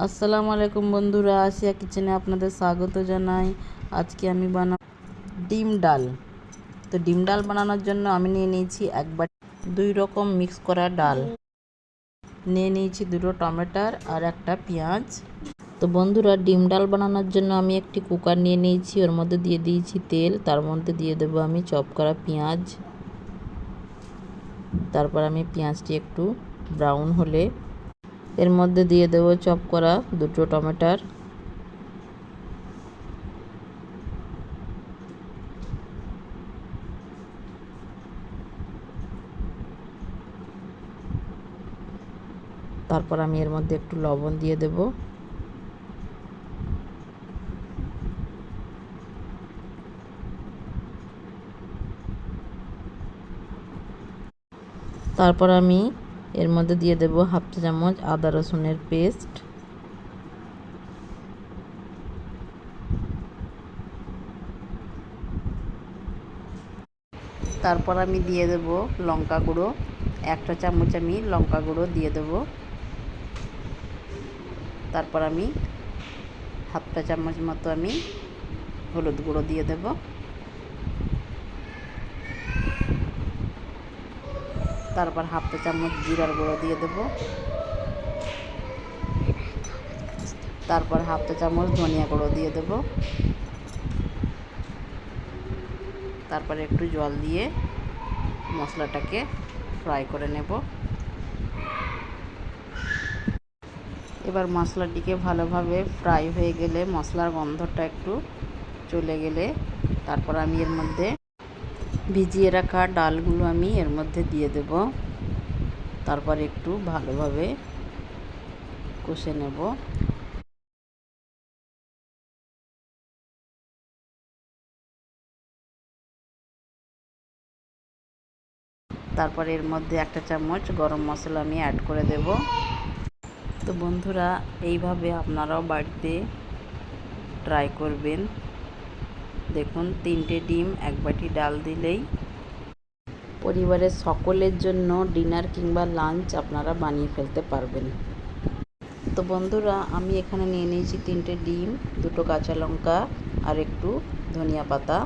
আসসালামু আলাইকুম বন্ধুরা, আসিয়া কিচেনে আপনাদের স্বাগত জানাই। আজকে আমি বানাবো ডিম ডাল। তো ডিম ডাল বানানোর জন্য আমি নিয়ে নিয়েছি এক বাটি 2 রকম মিক্স করা ডাল, নিয়ে নিয়েছি 2টো টমেটোর আর একটা পেঁয়াজ। তো বন্ধুরা, ডিম ডাল বানানোর জন্য আমি একটি কুকার নিয়ে নিয়েছি, ওর মধ্যে দিয়ে দিয়েছি তেল, তার মধ্যে দিয়ে দেবো আমি চপ করা পেঁয়াজ। তারপর আমি পেঁয়াজটি একটু ব্রাউন হলে এর মধ্যে দিয়ে দেবো চপ করা 2টো টমেটোর। তারপর আমি এর মধ্যে একটু লবণ দিয়ে দেব। তারপর আমি এর মধ্যে দিয়ে দেব হাফ চা চামচ আদা রসুনের পেস্ট। তারপর আমি দিয়ে দেব লঙ্কা গুঁড়ো, 1 চা চামচ আমি লঙ্কা গুঁড়ো দিয়ে দেব। তারপর আমি হাফ চা চামচ মতো আমি হলুদ গুঁড়ো দিয়ে দেব। তারপর হাফ চা চামচ জিরার গুঁড়ো দিয়ে দেব। তারপর হাফ চা চামচ ধনিয়া গুঁড়ো দিয়ে দেব। তারপরে একটু জল দিয়ে মশলাটাকে ফ্রাই করে নেব। এবার মশলাটিকে ভালোভাবে ফ্রাই হয়ে গেলে, মশলার গন্ধটা একটু চলে গেলে, তারপর আমি এর মধ্যে ভিজিয়ে রাখা ডালগুলো আমি এর মধ্যে দিয়ে দেব। তারপর একটু ভালোভাবে কষে নেব। তারপর এর মধ্যে 1 চা চামচ গরম মশলা আমি অ্যাড করে দেব। তো বন্ধুরা, এইভাবে আপনারাও বাড়িতে ট্রাই করবেন। দেখুন, 3টে ডিম 1 বাটি ডাল দিলেই পরিবারের সকলের জন্য ডিনার কিংবা লাঞ্চ আপনারা বানিয়ে ফেলতে পারবেন। তো বন্ধুরা, আমি এখানে নিয়ে নিয়েছি 3টে ডিম, 2টো কাঁচা লঙ্কা আর একটু ধনিয়া পাতা।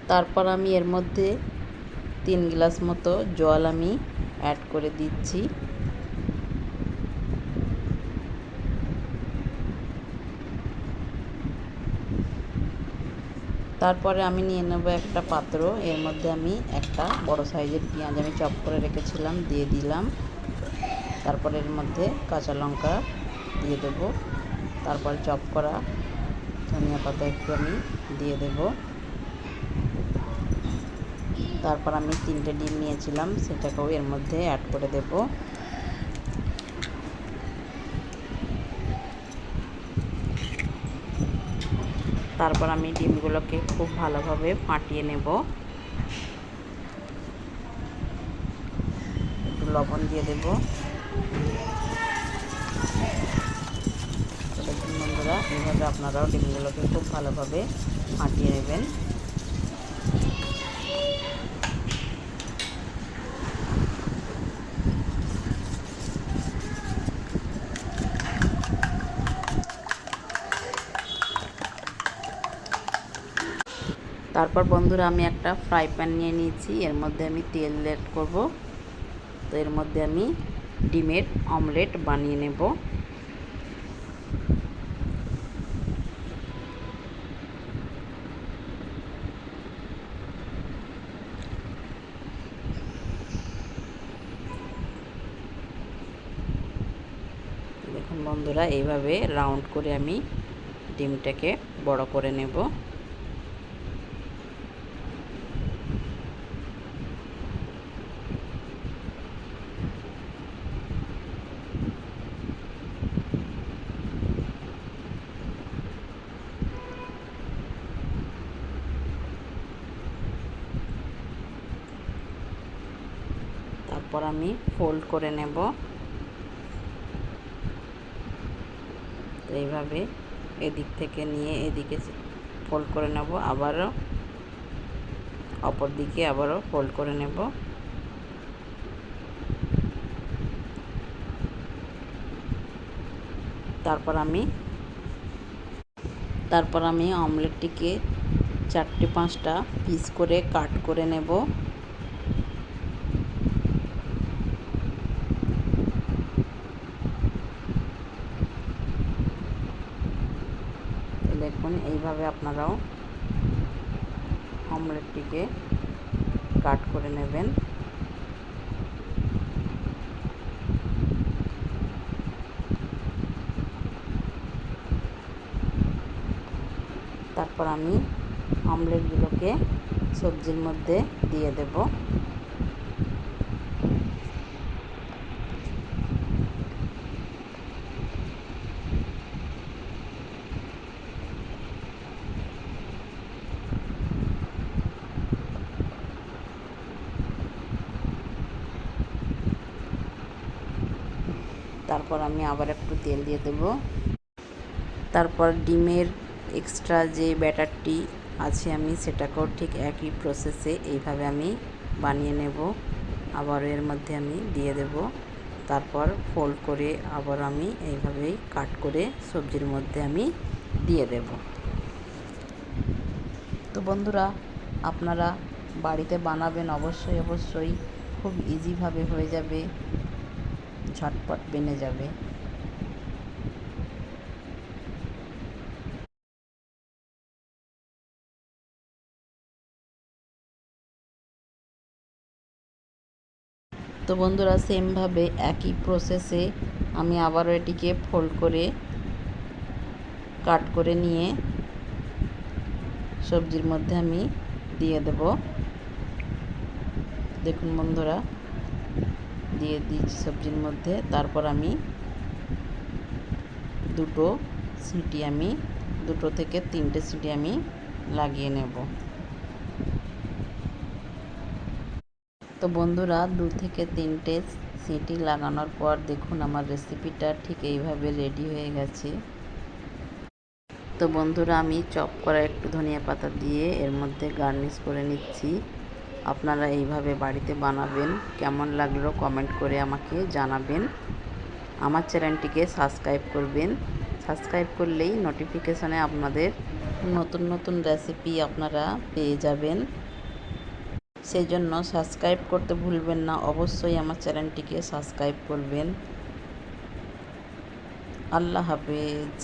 তারপর আমি এর মধ্যে 3 গ্লাস মতো জল আমি অ্যাড করে দিচ্ছি। তারপরে আমি নিয়ে নেব একটা পাত্র, এর মধ্যে আমি একটা বড় সাইজের পেঁয়াজ আমি চপ করে রেখেছিলাম দিয়ে দিলাম। তারপর এর মধ্যে কাঁচা লঙ্কা দিয়ে দেব। তারপর চপ করা ধনিয়া পাতা একটু আমি দিয়ে দেব। তারপর আমি 3টে ডিম নিয়েছিলাম, সেটাকেও এর মধ্যে অ্যাড করে দেব। তারপর আমি ডিমগুলোকে খুব ভালোভাবে ফাটিয়ে নেব। একটু লবণ দিয়ে দেব। দেখুন বন্ধুরা, এইভাবে আপনারাও ডিমগুলোকে খুব ভালোভাবে ফাটিয়ে নেবেন। তারপর বন্ধুরা, আমি একটা ফ্রাই প্যান নিয়ে নিয়েছি, এর মধ্যে আমি তেল অ্যাড করব। তো এর মধ্যে আমি ডিমের অমলেট বানিয়ে নেব। দেখুন বন্ধুরা, এইভাবে রাউন্ড করে আমি ডিমটাকে বড় করে নেব। তারপর আমি ফোল্ড করে নেব। এইভাবে এদিক থেকে নিয়ে এদিকে ফোল্ড করে নেব, আবারও অপর দিকে আবারও ফোল্ড করে নেব। তারপর আমি অমলেটটিকে 4-5টা পিস করে কাট করে নেব। দেখুন এইভাবে আপনারাও অমলেটটিকে কাট করে নেবেন। তারপর আমি অমলেটগুলোকে সবজির মধ্যে দিয়ে দেব। তারপর আমি আবার একটু তেল দিয়ে দেব। তারপর ডিমের এক্সট্রা যে ব্যাটারটি আছে আমি সেটাকেও ঠিক একই প্রসেসে এইভাবে আমি বানিয়ে নেব। আবার এর মধ্যে আমি দিয়ে দেব। তারপর ফোল্ড করে আবার আমি এইভাবেই কাট করে সবজির মধ্যে আমি দিয়ে দেব। তো বন্ধুরা, আপনারা বাড়িতে বানাবেন অবশ্যই। খুব ইজিভাবে হয়ে যাবে, ঝটপট বেনে যাবে। তো বন্ধুরা, সেমভাবে একই প্রসেসে আমি আবারও এটিকে ফোল্ড করে কাট করে নিয়ে সবজির মধ্যে আমি দিয়ে দেব। দেখুন বন্ধুরা, দিয়ে দিয়েছি সবজির মধ্যে। তারপর আমি 2 থেকে 3টে সিটি আমি লাগিয়ে নেব। তো বন্ধুরা, 2 থেকে 3টে সিটি লাগানোর পর দেখুন আমার রেসিপিটা ঠিক এইভাবে রেডি হয়ে গেছে। তো বন্ধুরা, আমি চপ করা একটু ধনিয়া পাতা দিয়ে এর মধ্যে গার্নিশ করে নিচ্ছি। আপনারা এইভাবে বাড়িতে বানাবেন। কেমন লাগলো কমেন্ট করে আমাকে জানাবেন। আমার চ্যানেলটিকে সাবস্ক্রাইব করবেন। সাবস্ক্রাইব করলেই নোটিফিকেশনে আপনাদের নতুন রেসিপি আপনারা পেয়ে যাবেন। সেই জন্য সাবস্ক্রাইব করতে ভুলবেন না। অবশ্যই আমার চ্যানেলটিকে সাবস্ক্রাইব করবেন। আল্লাহ হাফেজ।